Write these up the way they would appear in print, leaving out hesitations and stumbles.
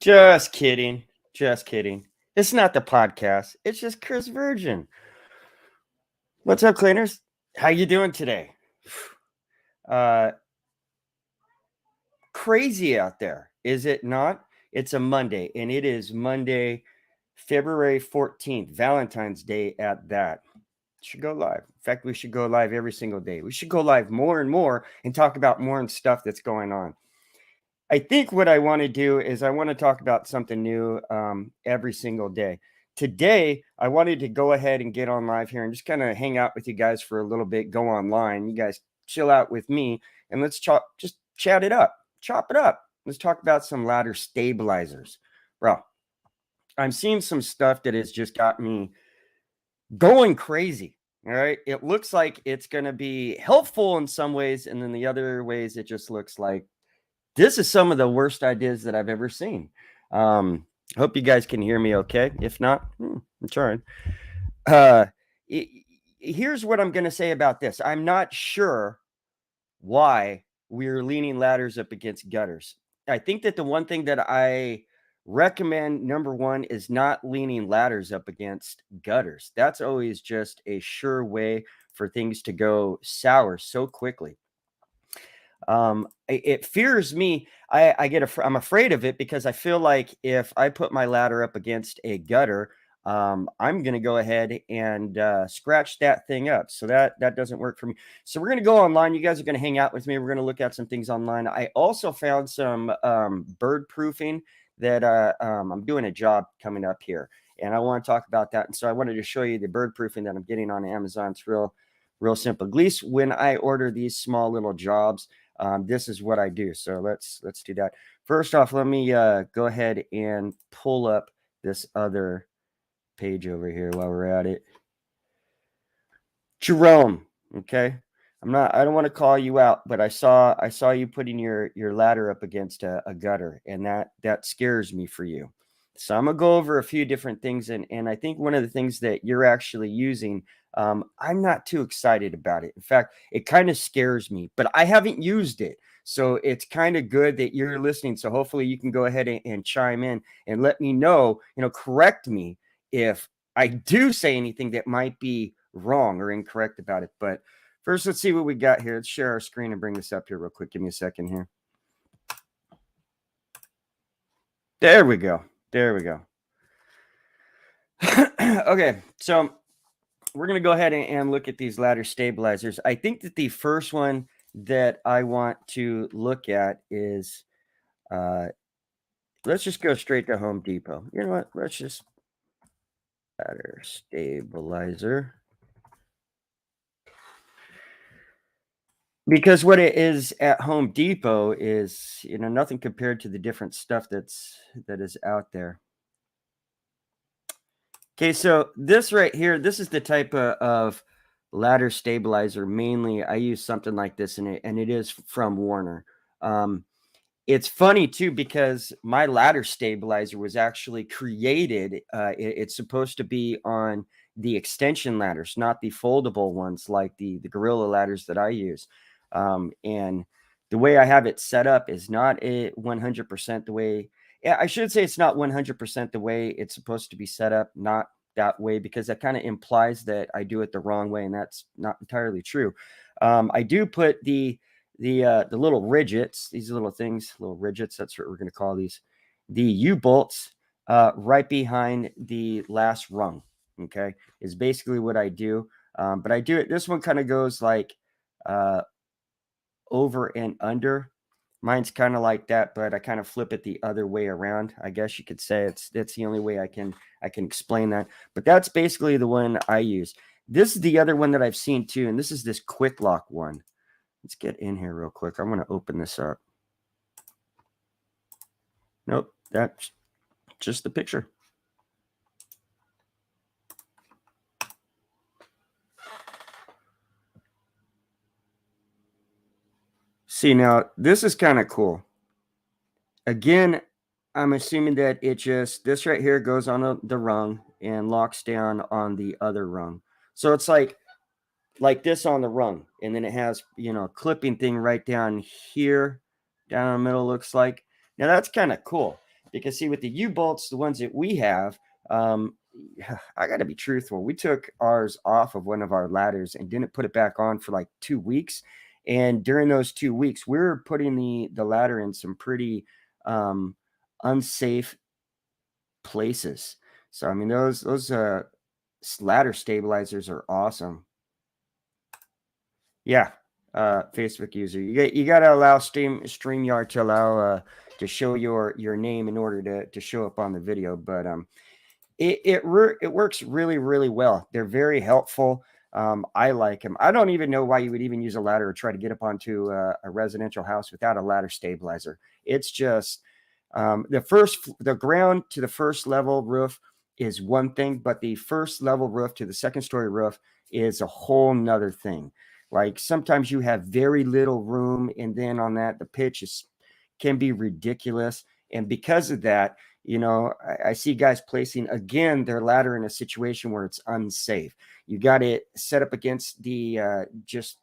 Just kidding. Just kidding. It's not the podcast. It's just Chris Vergin. What's up, cleaners? How you doing today? Uh, Crazy out there, is it not? It's a Monday, and it is Monday, February 14th, Valentine's Day at that. Should go live. In fact, we should go live every single day. We should go live more and more and talk about more and stuff that's going on. I think what I want to do is I want to talk about something new every single day. Today, I wanted to go ahead and get on live here and just kind of hang out with you guys for a little bit, go online. You guys chill out with me and let's just chat it up, chop it up. Let's talk about some ladder stabilizers. Bro, I'm seeing some stuff that has just got me going crazy. All right. It looks like it's going to be helpful in some ways. And then the other ways, it just looks like this is some of the worst ideas that I've ever seen. Hope you guys can hear me okay. If not, I'm trying. Here's what I'm going to say about this. I'm not sure why we're leaning ladders up against gutters. I think that the one thing that I recommend, number one, is not leaning ladders up against gutters. That's always just a sure way for things to go sour so quickly. It fears me. I'm afraid of it because I feel like if I put my ladder up against a gutter, I'm going to go ahead and scratch that thing up. So that doesn't work for me. So we're going to go online. You guys are going to hang out with me. We're going to look at some things online. I also found some bird proofing that I'm doing a job coming up here, and I want to talk about that. And so I wanted to show you the bird proofing that I'm getting on Amazon. It's real simple. At least when I order these small little jobs, this is what I do. So let's do that. First off, let me go ahead and pull up this other page over here while we're at it. Jerome, okay. I don't want to call you out, but I saw you putting your ladder up against a gutter, and that scares me for you. So I'm gonna go over a few different things, and I think one of the things that you're actually using, I'm not too excited about it. In fact, it kind of scares me, but I haven't used it. So it's kind of good that you're listening. So hopefully you can go ahead and chime in and let me know, correct me if I do say anything that might be wrong or incorrect about it. But first, let's see what we got here. Let's share our screen and bring this up here real quick. Give me a second here. There we go. Okay, so we're going to go ahead and look at these ladder stabilizers. I think that the first one that I want to look at is, let's just go straight to Home Depot. You know what? Let's just ladder stabilizer. Because what it is at Home Depot is, nothing compared to the different stuff that is out there. Okay, so this right here, this is the type of ladder stabilizer. Mainly, I use something like this, and it is from Warner. It's funny too because my ladder stabilizer was actually created. It's supposed to be on the extension ladders, not the foldable ones like the Gorilla ladders that I use. And the way I have it set up is not 100% the way. Yeah, I should say it's not 100% the way it's supposed to be set up. Not that way, because that kind of implies that I do it the wrong way, and that's not entirely true. I do put the little ridgets, these little things, little ridgets. That's what we're going to call these. The U-bolts right behind the last rung. Okay, is basically what I do. But I do it. This one kind of goes like over and under. Mine's kind of like that, but I kind of flip it the other way around. I guess you could say that's the only way I can explain that. But that's basically the one I use. This is the other one that I've seen too, and this is this quick lock one. Let's get in here real quick. I'm going to open this up. Nope, that's just the picture. See, now this is kind of cool. Again, I'm assuming that this right here goes on the rung and locks down on the other rung. So it's like this on the rung, and then it has, clipping thing right down here, down in the middle, looks like. Now that's kind of cool. Because see, with the U-bolts, the ones that we have, I got to be truthful. We took ours off of one of our ladders and didn't put it back on for like 2 weeks. And during those 2 weeks, we were putting the ladder in some pretty unsafe places. So I mean, those ladder stabilizers are awesome. Yeah, Facebook user. You got to allow StreamYard to allow to show your name in order to show up on the video. But it works really, really well. They're very helpful. I like them. I don't even know why you would even use a ladder or try to get up onto a residential house without a ladder stabilizer. It's just the ground to the first level roof is one thing, but the first level roof to the second story roof is a whole nother thing. Like sometimes you have very little room, and then on that the pitch can be ridiculous. And because of that, you know, I see guys placing again their ladder in a situation where it's unsafe. You got it set up against the just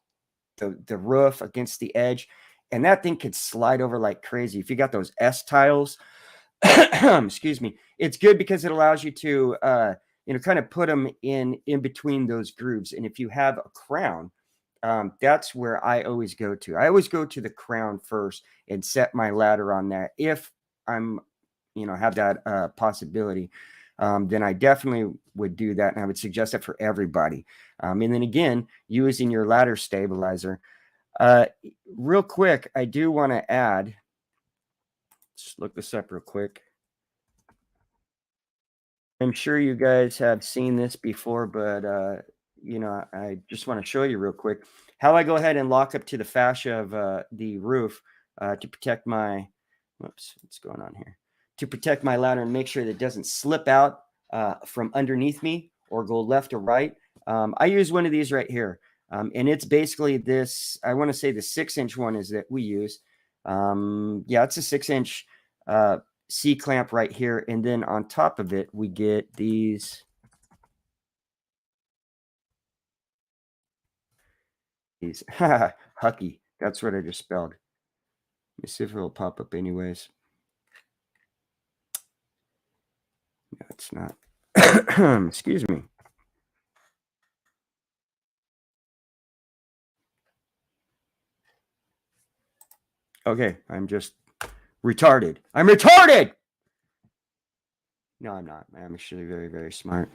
the roof, against the edge, and that thing could slide over like crazy. If you got those S tiles, excuse me, it's good because it allows you to kind of put them in between those grooves. And if you have a crown, that's where I always go to. I always go to the crown first and set my ladder on that. If I'm, have that possibility, then I definitely would do that. And I would suggest that for everybody. And then again, using your ladder stabilizer. Real quick, I do want to add, just look this up real quick. I'm sure you guys have seen this before, but I just want to show you real quick how I go ahead and lock up to the fascia of the roof to protect my, what's going on here, to protect my ladder and make sure that it doesn't slip out from underneath me or go left or right. I use one of these right here. And it's basically this, I want to say the 6-inch one is that we use. Yeah, it's a 6-inch C-clamp right here. And then on top of it, we get these Hucky. That's what I just spelled. Let me see if it'll pop up anyways. No, it's not. Excuse me. Okay, I'm just retarded. I'm retarded! No, I'm not. I'm actually very, very smart.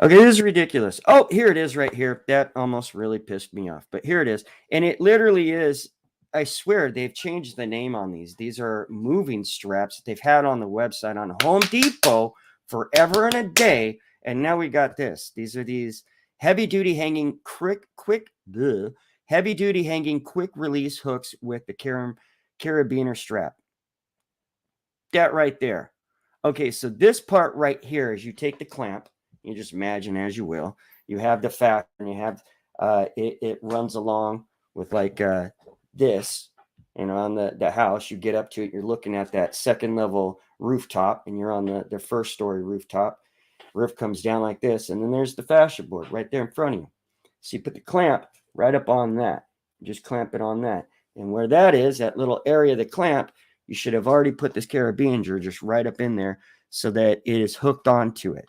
Okay, this is ridiculous. Oh, here it is right here. That almost really pissed me off. But here it is. And it literally is, I swear, they've changed the name on these. These are moving straps that they've had on the website on Home Depot forever and a day. And now we got this. These are these heavy-duty hanging heavy-duty hanging quick release hooks with the carabiner strap. That right there. Okay, so this part right here is you take the clamp. You just imagine as you will. You have the fact, and you have it runs along with like this, on the house. You get up to it. You're looking at that second level rooftop, and you're on the first story rooftop. Roof comes down like this, and then there's the fascia board right there in front of you. So you put the clamp right up on that. You just clamp it on that, and where that is, that little area of the clamp, you should have already put this carabiner just right up in there so that it is hooked onto it.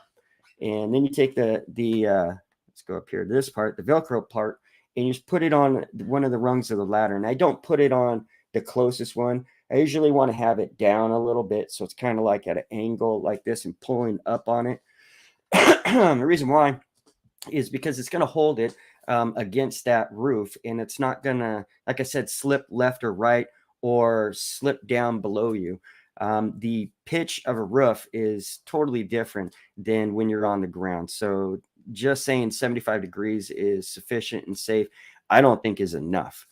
And then you take the let's go up here to this part, the Velcro part, and you just put it on one of the rungs of the ladder. And I don't put it on the closest one. I usually want to have it down a little bit, so it's kind of like at an angle like this and pulling up on it. The reason why is because it's going to hold it against that roof, and it's not going to, like I said, slip left or right or slip down below you. The pitch of a roof is totally different than when you're on the ground. So just saying 75 degrees is sufficient and safe, I don't think is enough.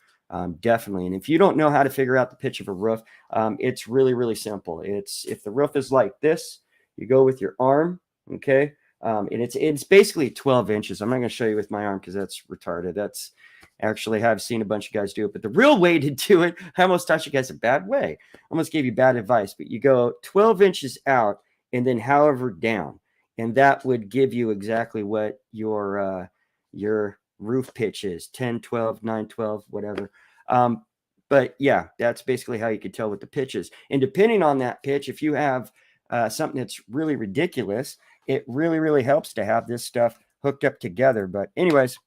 Definitely. And if you don't know how to figure out the pitch of a roof, it's really, really simple. It's if the roof is like this, you go with your arm. Okay. And it's basically 12 inches. I'm not going to show you with my arm because that's retarded. That's actually how I've seen a bunch of guys do it. But the real way to do it, I almost taught you guys a bad way. I almost gave you bad advice. But you go 12 inches out and then however down. And that would give you exactly what your roof pitch is, 10, 12, 9, 12, whatever. But yeah, that's basically how you could tell what the pitch is. And depending on that pitch, if you have something that's really ridiculous, it really, really helps to have this stuff hooked up together. But anyways,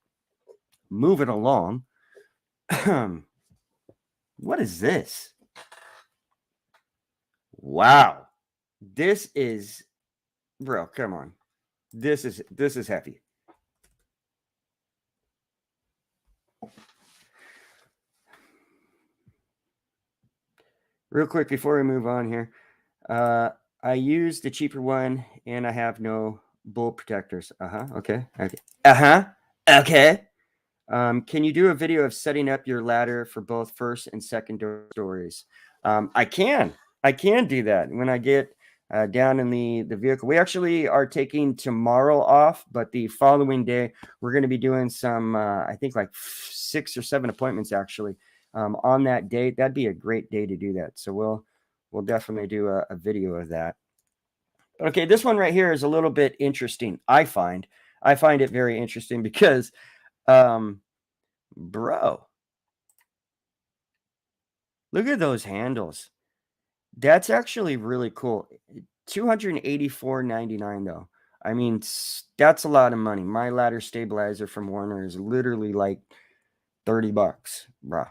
moving along. What is this? Wow. This is, bro, come on. This is heavy. Real quick before we move on here. I use the cheaper one and I have no bolt protectors. Okay. Okay. Okay. Can you do a video of setting up your ladder for both first and second stories? I can do that when I get down in the vehicle. We actually are taking tomorrow off, but the following day we're going to be doing some, I think like 6 or 7 appointments actually on that date. That'd be a great day to do that. So we'll definitely do a video of that. Okay, this one right here is a little bit interesting. I find it very interesting because, bro, look at those handles. That's actually really cool. $284.99 though. I mean, that's a lot of money. My ladder stabilizer from Warner is literally like $30, bro.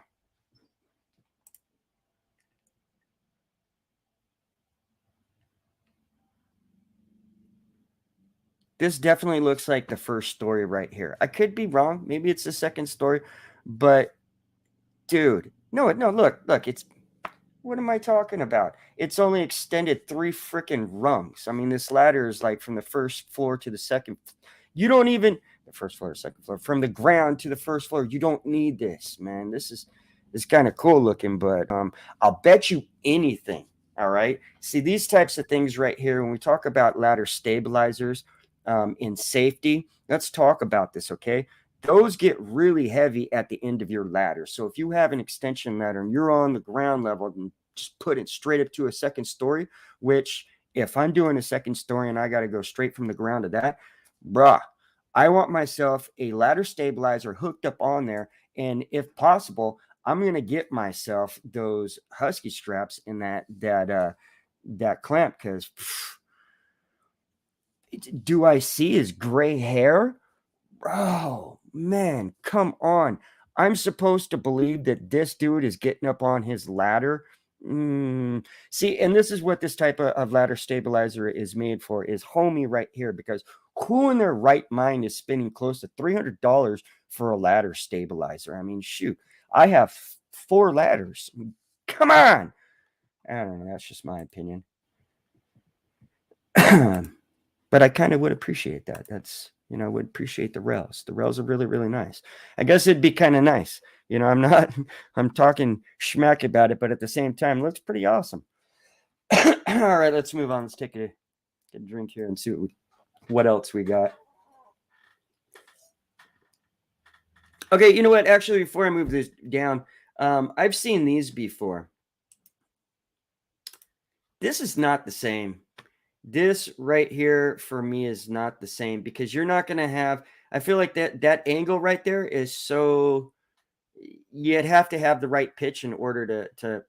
This definitely looks like the first story right here. I could be wrong. Maybe it's the second story, but dude, no, look, it's, what am I talking about? It's only extended 3 freaking rungs. I mean, this ladder is like from the first floor to the second. You don't even, the first floor, second floor, from the ground to the first floor. You don't need this, man. This is kind of cool looking, but I'll bet you anything. All right. See, these types of things right here, when we talk about ladder stabilizers in safety, let's talk about this, okay? Those get really heavy at the end of your ladder. So if you have an extension ladder and you're on the ground level and just put it straight up to a second story, which if I'm doing a second story and I got to go straight from the ground to that, bruh, I want myself a ladder stabilizer hooked up on there. And if possible, I'm going to get myself those Husky straps in that clamp, because do I see his gray hair? Bro, man, come on. I'm supposed to believe that this dude is getting up on his ladder. See, and this is what this type of ladder stabilizer is made for, is homie right here, because who in their right mind is spending close to $300 for a ladder stabilizer? I mean, shoot, I have 4 ladders. Come on. I don't know. That's just my opinion. But I kind of would appreciate that. That's, I would appreciate the rails. The rails are really, really nice. I guess it'd be kind of nice. I'm talking schmack about it, but at the same time, it looks pretty awesome. All right, let's move on. Let's take a drink here and see what else we got. Okay, you know what? Actually, before I move this down, I've seen these before. This is not the same. This right here for me is not the same, because you're not going to have, I feel like that angle right there is so, you'd have to have the right pitch in order to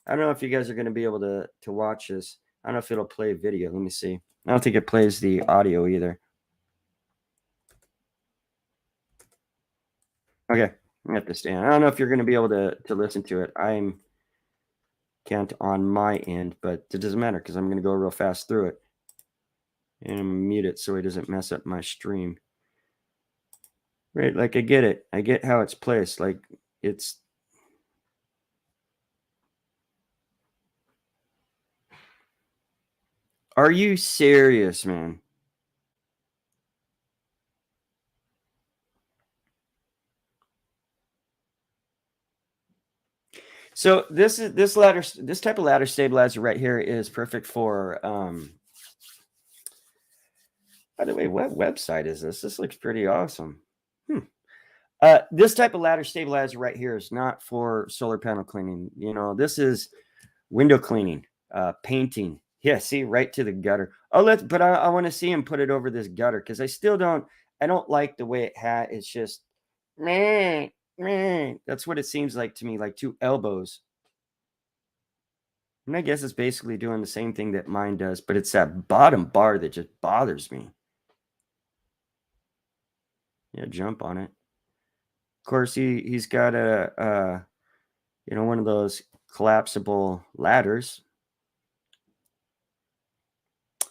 I don't know if you guys are going to be able to watch this. I don't know if it'll play video. Let me see. I don't think it plays the audio either. Okay. I have to stand. I don't know if you're going to be able to listen to it. Can't on my end, but it doesn't matter because I'm going to go real fast through it. And I'm mute it so it doesn't mess up my stream. Right? Like, I get it. I get how it's placed. Like, it's... Are you serious, man? So this type of ladder stabilizer right here is perfect for by the way, what website is this? This looks pretty awesome. This type of ladder stabilizer right here is not for solar panel cleaning. This is window cleaning, painting. Yeah, see, right to the gutter. Oh, but I want to see him put it over this gutter, because I don't like the way it had. It's just, meh, That's what it seems like to me, like two elbows. And I guess it's basically doing the same thing that mine does, but it's that bottom bar that just bothers me. Yeah, jump on it. Of course, he's got one of those collapsible ladders.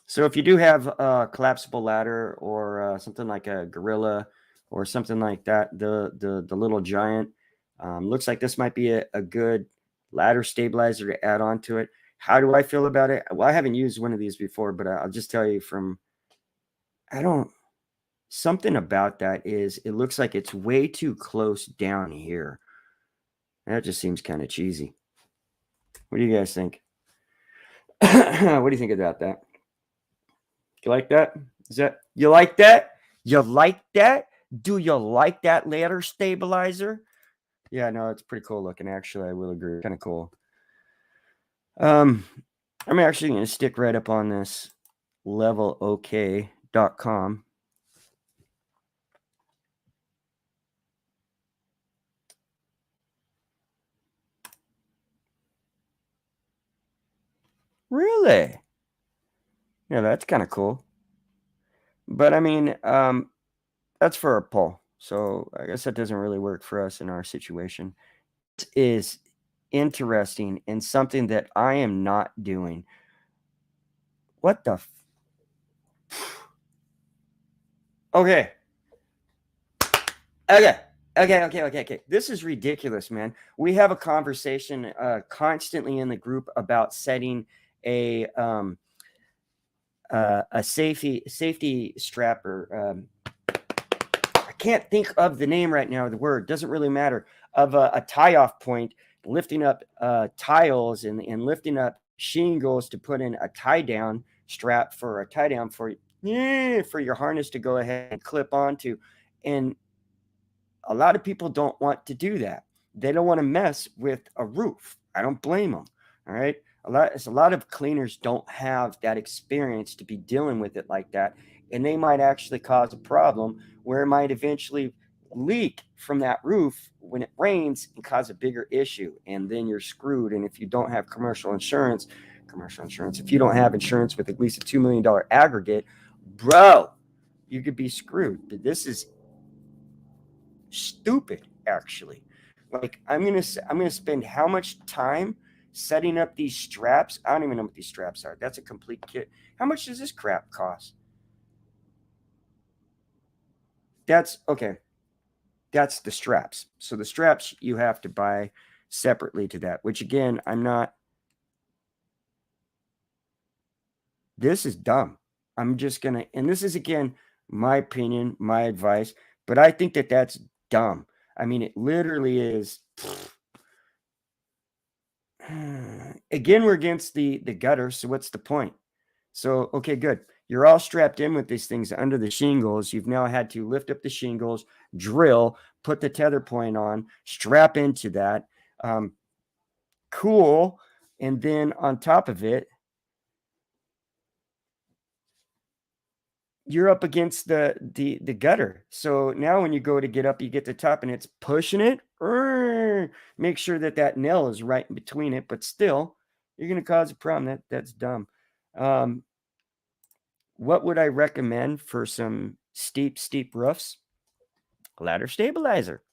So if you do have a collapsible ladder or something like a gorilla or something like that, the little giant, looks like this might be a good ladder stabilizer to add on to it. How do I feel about it? Well, I haven't used one of these before, but I'll just tell you from I don't something about that is it looks like it's way too close down here. That just seems kind of cheesy. What do you guys think? What do you think about that? You like that? Is that you like that? You like that? Do you like that ladder stabilizer? Yeah, no, it's pretty cool looking. Actually, I will agree. Kind of cool. Um, I'm actually going to stick right up on this levelok.com. Really? Yeah, that's kind of cool. But I mean, that's for a poll. So I guess that doesn't really work for us in our situation. It is interesting and something that I am not doing. What the okay. Okay. This is ridiculous, man. We have a conversation constantly in the group about setting a safety strap or I can't think of the name right now. The word doesn't really matter of a tie off point, lifting up tiles and lifting up shingles to put in a tie down strap for a tie down for your harness to go ahead and clip onto, and a lot of people don't want to do that. They don't want to mess with a roof. I don't blame them. All right. A lot of cleaners don't have that experience to be dealing with it like that. And they might actually cause a problem where it might eventually leak from that roof when it rains and cause a bigger issue. And then you're screwed. And if you don't have if you don't have insurance with at least a $2 million aggregate, bro, you could be screwed. But this is stupid, actually. Like I'm gonna spend how much time setting up these straps? I don't even know what these straps are. That's a complete kit. How much does this crap cost? That's okay. That's the straps. So the straps you have to buy separately to that, which again, I'm not. This is dumb. I'm just gonna, and this is again my opinion, my advice, but I think that that's dumb. I mean, it literally is. Again, we're against the gutter, so what's the point? So, okay, good. You're all strapped in with these things under the shingles. You've now had to lift up the shingles, drill, put the tether point on, strap into that. Um, cool. And then on top of it, you're up against the gutter. So now when you go to get up, you get the top and it's pushing it. Make sure that that nail is right in between it, but still, you're going to cause a problem. That's dumb. What would I recommend for some steep roofs? Ladder stabilizer.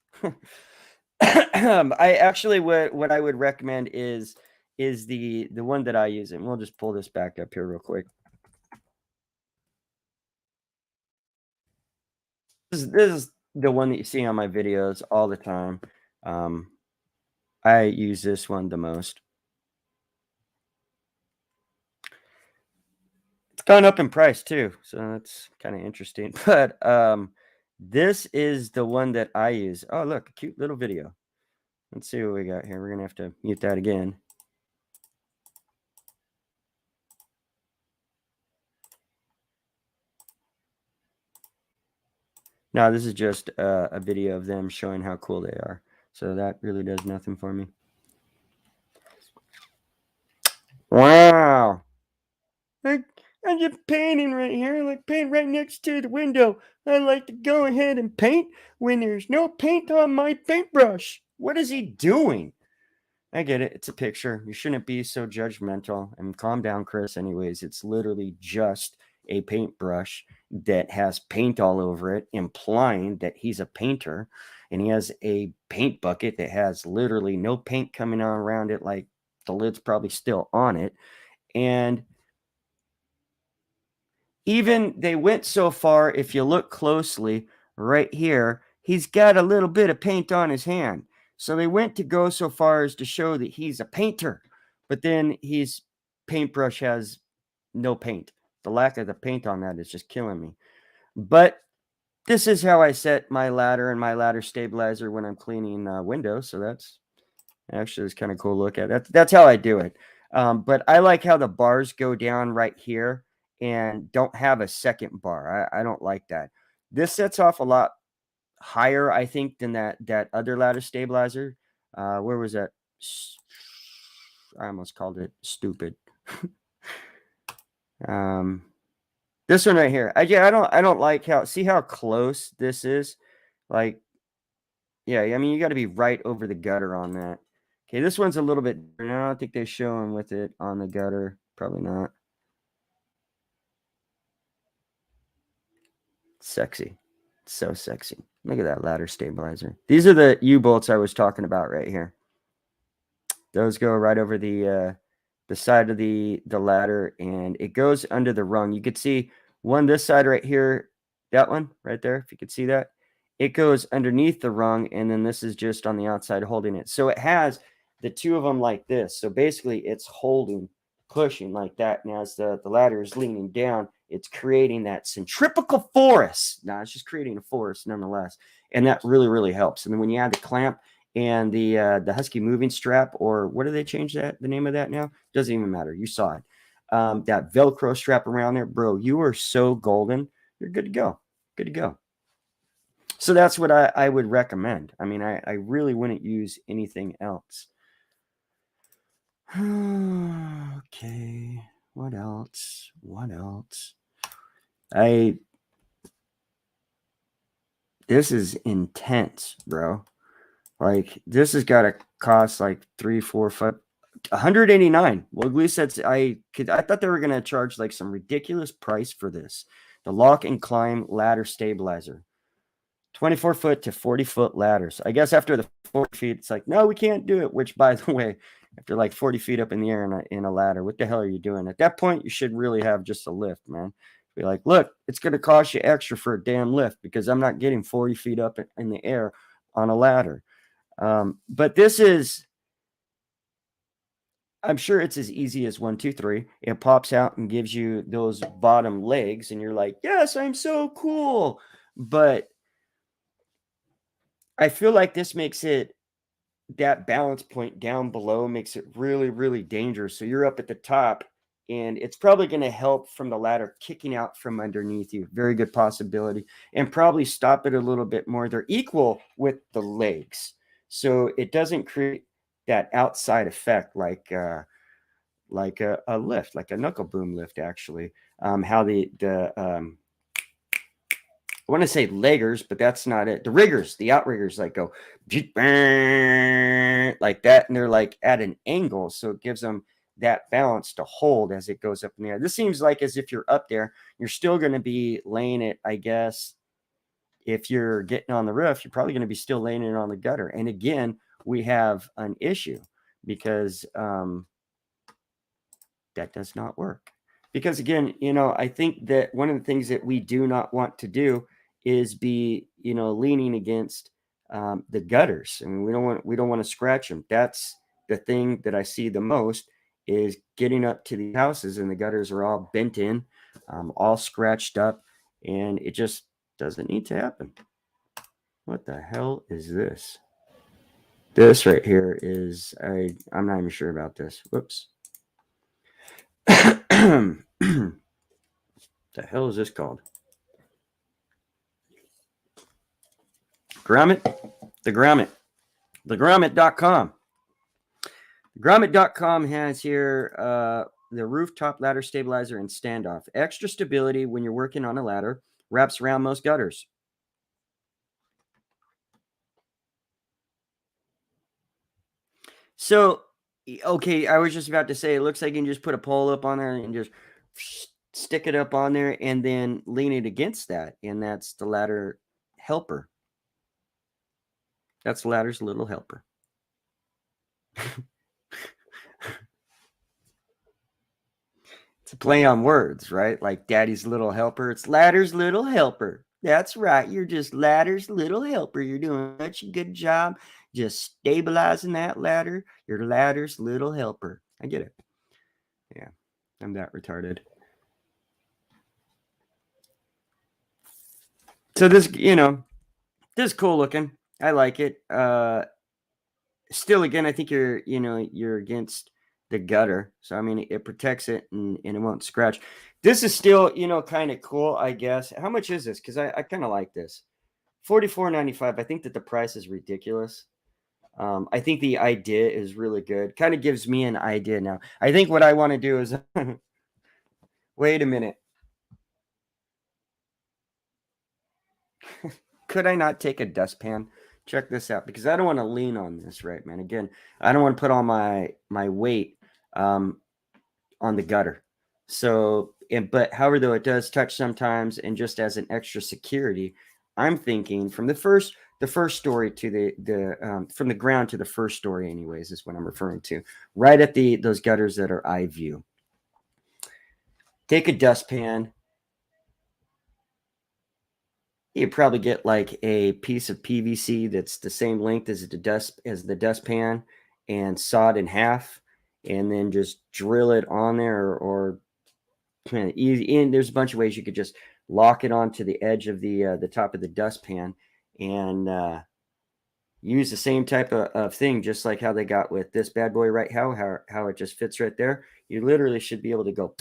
I actually what I would recommend is the one that I use, and we'll just pull this back up here real quick. This is the one that you see on my videos all the time. Um, I use this one the most. It's gone up in price too, so that's kind of interesting. But this is the one that I use. Oh, look, a cute little video. Let's see what we got here. We're gonna have to mute that again. No, this is just a video of them showing how cool they are. So that really does nothing for me. Wow. I I'm just painting right here, like paint right next to the window. I like to go ahead and paint when there's no paint on my paintbrush. What is he doing? I get it. It's a picture. You shouldn't be so judgmental. And calm down, Chris. Anyways, it's literally just a paintbrush that has paint all over it, implying that he's a painter. And he has a paint bucket that has literally no paint coming on around it, like the lid's probably still on it. And even they went so far, if you look closely right here, he's got a little bit of paint on his hand. So they went to go so far as to show that he's a painter, but then his paintbrush has no paint. The lack of the paint on that is just killing me. But this is how I set my ladder and my ladder stabilizer when I'm cleaning windows. So that's actually, it's kind of cool to look at. That's how I do it. But I like how the bars go down right here and don't have a second bar. I don't like that. This sets off a lot higher, I think, than that other ladder stabilizer. Where was that? I almost called it stupid. This one right here. I don't like see how close this is. Like, yeah, I mean, you got to be right over the gutter on that. Okay, this one's a little bit. I don't think they show him with it on the gutter. Probably not. Sexy. So sexy. Look at that ladder stabilizer. These are the U-bolts I was talking about right here. Those go right over the side of the ladder, and it goes under the rung. You could see one this side right here, that one right there, if you could see that. It goes underneath the rung, and then this is just on the outside holding it. So it has the two of them like this. So basically it's holding, pushing like that. And as the ladder is leaning down, it's creating that centrifugal force. Now it's just creating a force nonetheless. And that really, really helps. And then when you add the clamp and the Husky moving strap, or what do they change the name of that now? Doesn't even matter. You saw it. That Velcro strap around there, bro, you are so golden. You're good to go. Good to go. So that's what I would recommend. I mean, I really wouldn't use anything else. Okay. What else? What else? This is intense, bro. Like, this has got to cost like 3, 4, 5, 189. Well, at least that's I thought they were gonna charge like some ridiculous price for this. The lock and climb ladder stabilizer. 24 foot to 40 foot ladders. I guess after the 40 feet, it's like, no, we can't do it. Which, by the way, after like 40 feet up in the air in a ladder, what the hell are you doing? At that point, you should really have just a lift, man. Be like, look, it's going to cost you extra for a damn lift because I'm not getting 40 feet up in the air on a ladder. But this is, I'm sure it's as easy as 1, 2, 3. It pops out and gives you those bottom legs, and you're like, yes, I'm so cool. But I feel like this makes it, that balance point down below makes it really, really dangerous. So you're up at the top, and it's probably going to help from the ladder kicking out from underneath you. Very good possibility. And probably stop it a little bit more. They're equal with the legs, so it doesn't create that outside effect like a lift, like a knuckle boom lift, actually. How the I want to say leggers, but that's not it. The riggers, the outriggers, like go like that, and they're like at an angle, so it gives them that balance to hold as it goes up in the air. This seems like as if you're up there, you're still going to be laying it, I guess. If you're getting on the roof, you're probably going to be still laying it on the gutter. And again, we have an issue because that does not work. Because again, I think that one of the things that we do not want to do is be, leaning against the gutters. I mean, we don't want to scratch them. That's the thing that I see the most, is getting up to the houses and the gutters are all bent in, all scratched up, and it just doesn't need to happen. What the hell is this? This right here is, I'm not even sure about this. Whoops. The hell is this called? Grommet? The Grommet. TheGrommet.com. TheGrommet.com has here the rooftop ladder stabilizer and standoff. Extra stability when you're working on a ladder. Wraps around most gutters. So, okay, I was just about to say, it looks like you can just put a pole up on there and just stick it up on there and then lean it against that. And that's the ladder helper. That's the ladder's little helper. It's a play on words, right? Like daddy's little helper. It's ladder's little helper. That's right. You're just ladder's little helper. You're doing such a good job just stabilizing that ladder. You're ladder's little helper. I get it. Yeah, I'm that retarded. So this, this is cool looking. I like it. Still, again, I think you're against the gutter. So, I mean, it protects it and it won't scratch. This is still, kind of cool, I guess. How much is this? Because I kind of like this. $44.95. I think that the price is ridiculous. I think the idea is really good. Kind of gives me an idea now. I think what I want to do is wait a minute. Could I not take a dustpan? Check this out, because I don't want to lean on this, right, man? Again, I don't want to put all my weight on the gutter. So, but however, though, it does touch sometimes, and just as an extra security, I'm thinking from the first story to the from the ground to the first story, anyways, is what I'm referring to. Right at those gutters that are eye view. Take a dustpan. You probably get like a piece of PVC that's the same length as the dustpan, and saw it in half, and then just drill it on there, or kind of easy. And there's a bunch of ways you could just lock it onto the edge of the top of the dustpan, and use the same type of thing, just like how they got with this bad boy, right? How it just fits right there. You literally should be able to go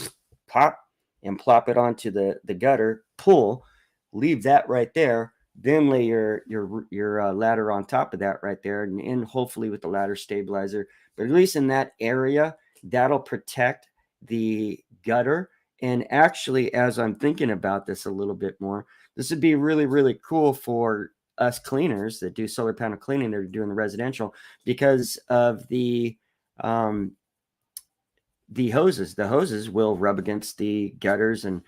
pop and plop it onto the gutter, pull, leave that right there, then lay your ladder on top of that right there, and hopefully with the ladder stabilizer. But at least in that area, that'll protect the gutter. And actually, as I'm thinking about this a little bit more, this would be really, really cool for us cleaners that do solar panel cleaning that are doing the residential, because of the hoses. The hoses will rub against the gutters, and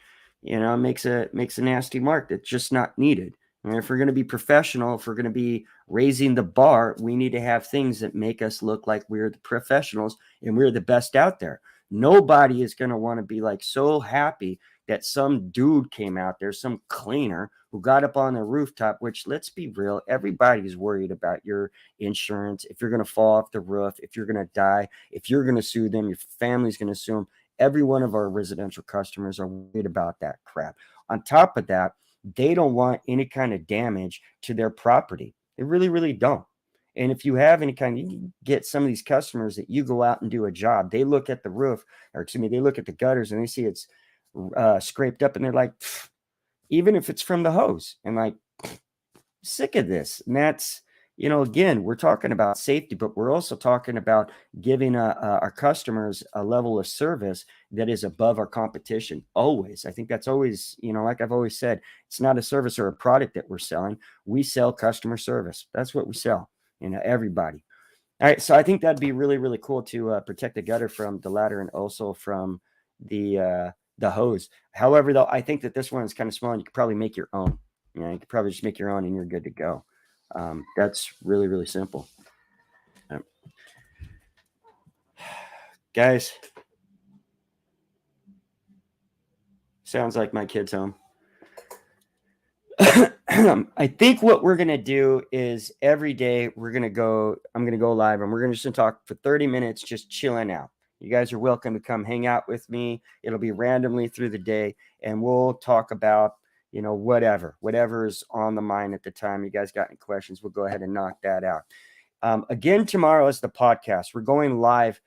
makes a nasty mark that's just not needed. And if we're going to be professional, if we're going to be raising the bar, we need to have things that make us look like we're the professionals and we're the best out there. Nobody is going to want to be like so happy that some dude came out there, some cleaner who got up on the rooftop, which, let's be real, everybody's worried about your insurance. If you're going to fall off the roof, if you're going to die, if you're going to sue them, your family's going to sue them. Every one of our residential customers are worried about that crap. On top of that, they don't want any kind of damage to their property. They really, really don't. And if you have any kind, you can get some of these customers that you go out and do a job. They look at the roof, or excuse me, they look at the gutters and they see it's scraped up, and they're like, even if it's from the hose, and like, sick of this. And that's, again, we're talking about safety, but we're also talking about giving our customers a level of service that is above our competition. Always. I think that's always, like I've always said, it's not a service or a product that we're selling. We sell customer service. That's what we sell, everybody. All right. So I think that'd be really, really cool to protect the gutter from the ladder and also from the hose. However, though, I think that this one is kind of small, and you could probably make your own. You could probably just make your own and you're good to go. That's really, really simple. Guys, sounds like my kid's home. I think what we're going to do is every day I'm going to go live, and we're going to just talk for 30 minutes, just chilling out. You guys are welcome to come hang out with me. It'll be randomly through the day, and we'll talk about, whatever's on the mind at the time. You guys got any questions? We'll go ahead and knock that out. Again, tomorrow is the podcast. We're going live,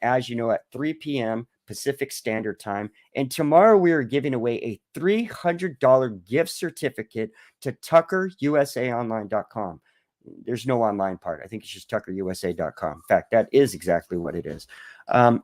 as you know, at 3 p.m. Pacific Standard Time. And tomorrow we are giving away a $300 gift certificate to TuckerUSAOnline.com. there's no online part. I think it's just tuckerusa.com. In fact, that is exactly what it is.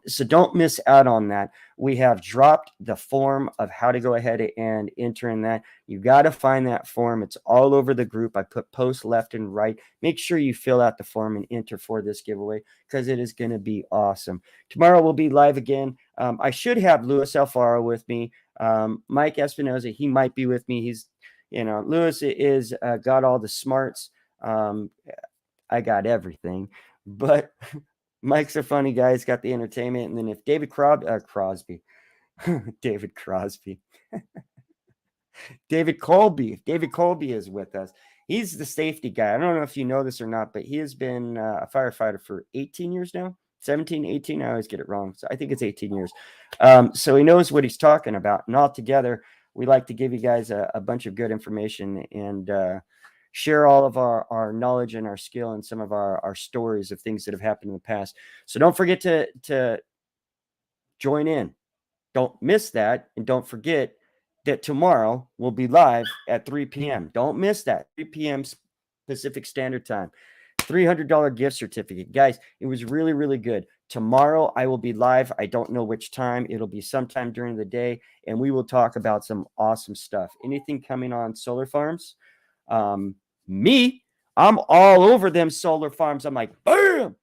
So don't miss out on that. We have dropped the form of how to go ahead and enter in that. You got to find that form. It's all over the group. I put posts left and right. Make sure you fill out the form and enter for this giveaway because it is going to be awesome. Tomorrow we'll be live again. I should have Luis Alfaro with me. Mike Espinoza, he might be with me. He's, Luis is got all the smarts. I got everything, but Mike's a funny guy. He's got the entertainment. And then if David Crosby, David Crosby, David Colby, if David Colby is with us, he's the safety guy. I don't know if you know this or not, but he has been a firefighter for 18 years now. 17, 18. I always get it wrong. So I think it's 18 years. So he knows what he's talking about. And all together, we like to give you guys a bunch of good information and share all of our knowledge and our skill and some of our stories of things that have happened in the past. So don't forget to join in. Don't miss that. And don't forget that tomorrow we'll be live at 3 p.m. Don't miss that. 3 p.m. Pacific Standard Time. $300 gift certificate. Guys, it was really, really good. Tomorrow I will be live. I don't know which time. It'll be sometime during the day, and we will talk about some awesome stuff. Anything coming on solar farms? Me, I'm all over them solar farms. I'm like, bam!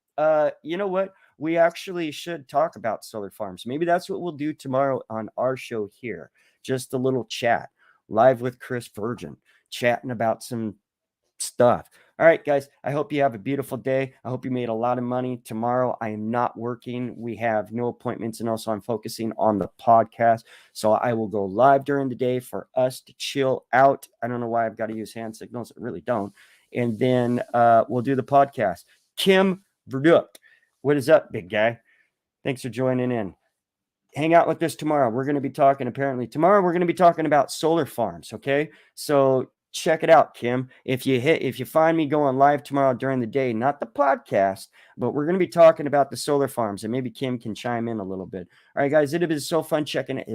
You know what? We actually should talk about solar farms. Maybe that's what we'll do tomorrow on our show here. Just a little chat live with Chris Vergin, chatting about some stuff. All right, guys, I hope you have a beautiful day. I hope you made a lot of money. Tomorrow, I am not working. We have no appointments, and also I'm focusing on the podcast. So I will go live during the day for us to chill out. I don't know why I've got to use hand signals. I really don't. And then we'll do the podcast. Kim Verduck, what is up, big guy? Thanks for joining in. Hang out with us tomorrow. We're going to be talking, apparently, tomorrow we're going to be talking about solar farms, okay? So check it out, Kim. If you find me going live tomorrow during the day, not the podcast, but we're going to be talking about the solar farms, and maybe Kim can chime in a little bit. All right, guys, it has been so fun checking it.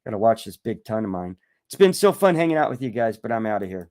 Gotta watch this big ton of mine. It's been so fun hanging out with you guys, but I'm out of here.